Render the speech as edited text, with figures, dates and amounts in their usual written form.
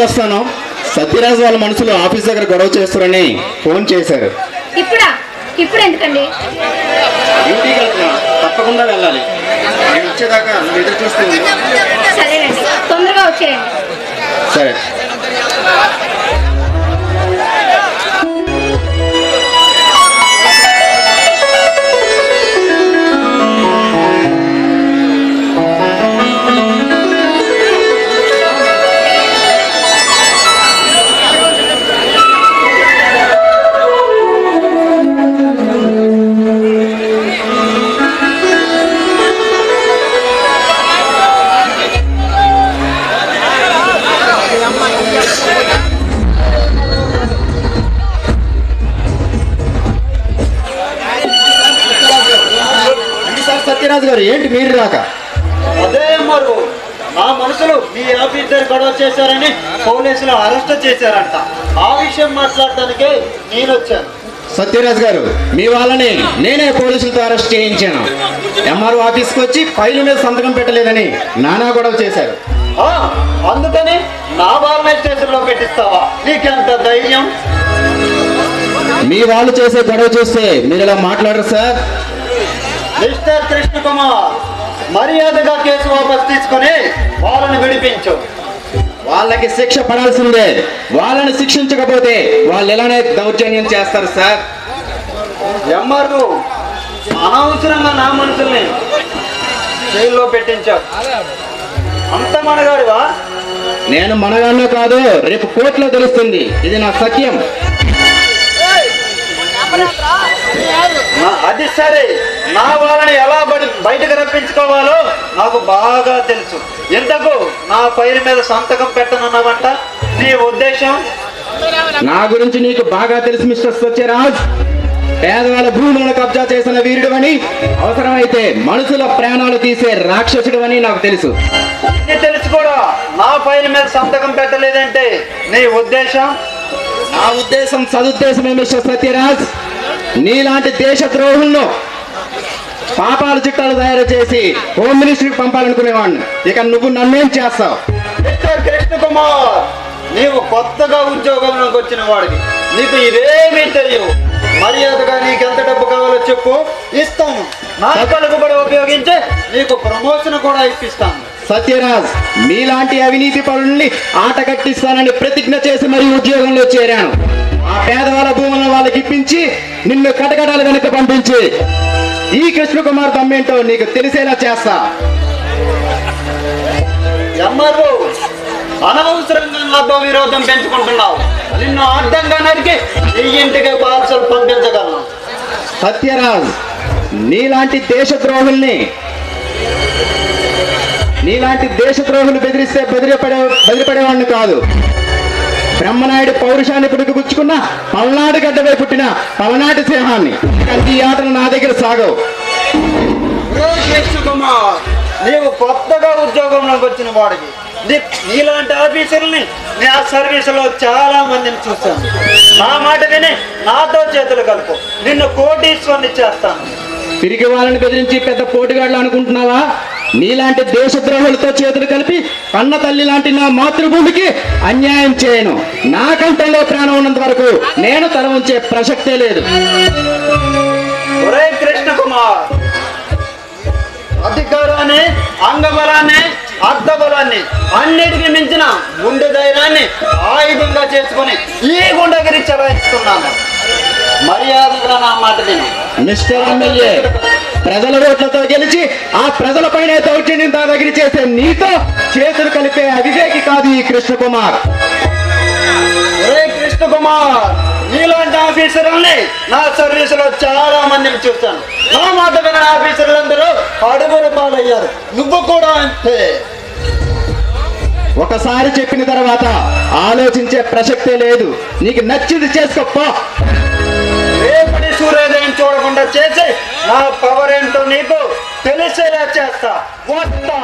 వెళ్ళొస్తాను. సత్యరాజు వాళ్ళ మనుషులు ఆఫీస్ దగ్గర గొడవ చేస్తారని ఫోన్ చేశారు. ఇప్పుడు ఎందుకండి? డ్యూటీకి వెళ్తున్నా, తప్పకుండా వెళ్ళాలి. నేను వచ్చేదాకా ఎదురు చూస్తుంది. సరేనండి, తొందరగా వచ్చేయండి. సరే. సత్యరాజు గారు, ఏంటి మీరు రాక? అదే మరి నా మనుషులు మీ ఆఫీస్ దగ్గర గొడవ చేశారని పోలీసులు అరెస్ట్ చేశారంట. ఆ విషయం మాట్లాడటానికి నేను వచ్చాను. సత్యరాజు గారు, మీ వాళ్ళని నేనే పోలీసులతో అరెస్ట్ చేయించాను. ఎంఆర్ఓ ఆఫీస్కి వచ్చి ఫైలు మీద సంతకం పెట్టలేదని నానా గొడవ చేశారు. అందుకని నా వాళ్ళని స్టేషన్లో పెట్టిస్తావా? నీకెంత ధైర్యం? మీ వాళ్ళు చేసే గొడవ చూస్తే మీరు ఇలా మాట్లాడరు సార్. మిస్టర్ కృష్ణ కుమార్, మర్యాదగా కేసు వాపస్ తీసుకొని వాళ్ళని విడిపించు. వాళ్ళకి శిక్ష పడాల్సిందే. వాళ్ళని శిక్షించకపోతే వాళ్ళు ఎలానే దౌర్జన్యం చేస్తారు సార్. ఎంఆర్ఓ అనవసరంగా నా మనుషుల్ని జైల్లో పెట్టించావు. అంత మనగాడివా? నేను మనగానో కాదు, రేపు కోర్టులో తెలుస్తుంది. ఇది నా సత్యం. అది సరే, నా వాళ్ళని ఎలా బయటకు రప్పించుకోవాలో నాకు బాగా తెలుసు. ఇంతకు నా ఫైల్ మీద సంతకం పెట్టనున్నావంట, నీ ఉద్దేశం? నా గురించి నీకు బాగా తెలుసు మిస్టర్ సత్యరాజ్. పేదవాళ్ళ భూములను కబ్జా చేసిన వీరుడు అని, అవసరమైతే మనుషుల ప్రాణాలు తీసే రాక్షసుడు అని నాకు తెలుసు. తెలుసు కూడా నా ఫైల్ మీద సంతకం పెట్టలేదంటే నీ ఉద్దేశం? నా ఉద్దేశం సదుద్దేశమే మిస్టర్ సత్యరాజ్. నీలాంటి దేశ ద్రోహులను పాపాల చిట్టాలు తయారు చేసి హోమ్ మినిస్ట్రీకి పంపాలనుకునేవాడిని. ఇక నువ్వు నన్నేం చేస్తావు? మిస్టర్ కృష్ణ కుమార్, నీవు కొత్తగా ఉద్యోగంలోకి వచ్చిన వాడికి, నీకు ఇవేమీ తెలియవు. మర్యాదగా నీకెంత డబ్బు కావాలో చెప్పు, ఇస్తాను. నా పలుకుబడి ఉపయోగించి నీకు ప్రమోషన్ కూడా ఇప్పిస్తాను. సత్యరాజ్, మీలాంటి అవినీతి పరుల్ని ఆట కట్టిస్తానని ప్రతిజ్ఞ చేసి మరీ ఉద్యోగంలో చేరాను. ఆ పేదవాళ్ళ భూములను వాళ్ళకి ఇప్పించి నిన్ను కటకటాల వెనక పంపించి ఈ కృష్ణకుమార్ దమ్మేంటో నీకు తెలిసేలా చేస్తా. ఎంఆర్ఓ, అనవసరంగా నాతో విరోధం పెంచుకుంటున్నావు. నిన్ను అడ్డంగా నరికి ఈ ఇంటికి పార్సల్ పంపించగలను. సత్యరాజ్, నీలాంటి దేశద్రోహులు బెదిరిస్తే బెదిరిపడేవాడిని కాదు. బ్రహ్మనాయుడు పౌరుషాన్ని పుట్టుకుపుచ్చుకున్న పల్నాడు గడ్డపై పుట్టిన పలనాటి సింహాన్ని. ఈ ఆటలు నా దగ్గర సాగవు. కృష్ణ కుమార్, నీవు కొత్తగా ఉద్యోగంలోకి వచ్చిన వాడికి, నీలాంటి ఆఫీసర్ని నా సర్వీసులో చాలా మందిని చూస్తాను. నా మాట విని నాతో చేతులు కలుపు, నిన్ను కోటీశ్వరుని చేస్తాను. తిరిగి వాళ్ళని బెదిరించి పెద్ద పోటుగాళ్ళు అనుకుంటున్నావా? నీలాంటి దేశద్రోహులతో చేతులు కలిపి కన్న తల్లి లాంటి నా మాతృభూమికి అన్యాయం చేయను. నా కంఠంలో ప్రాణం ఉన్నంత వరకు నేను తల ఉంచే ప్రసక్తే లేదు. ఒరే కృష్ణ కుమార్, అధికారాన్ని, అంగబలాన్ని, అర్థబలాన్ని అన్నిటికీ మించిన గుండె ధైర్యాన్ని ఆయుధంగా చేసుకుని ఈ గుండెగిరి చలాయిస్తున్నాను. మర్యాదగా నా మాట విను. మిస్టర్ ఎమ్మెల్యే, ప్రజల ఓట్లతో గెలిచి ఆ ప్రజలపైనే దౌర్జన్యం దాదాగిరి చేసే నీతో చేతులు కలిపే అవివేకి కాదు ఈ కృష్ణకుమార్. ఒరే కృష్ణ కుమార్, నీలాంటి ఆఫీసర్లని నా సర్వీసులో చాలా మందిని చూస్తాను. నా మాట విన ఆఫీసర్లందరూ అడుగురు పాలయ్యారు. నువ్వు కూడా అంతే. ఒకసారి చెప్పిన తర్వాత ఆలోచించే ప్రసక్తే లేదు. నీకు నచ్చింది చేసుకోపో. రేపటి సూర్యోదయం చూడకుండా చేసి నా పవర్ ఏంటో నీకు తెలిసేలా చేస్తా. వస్తా.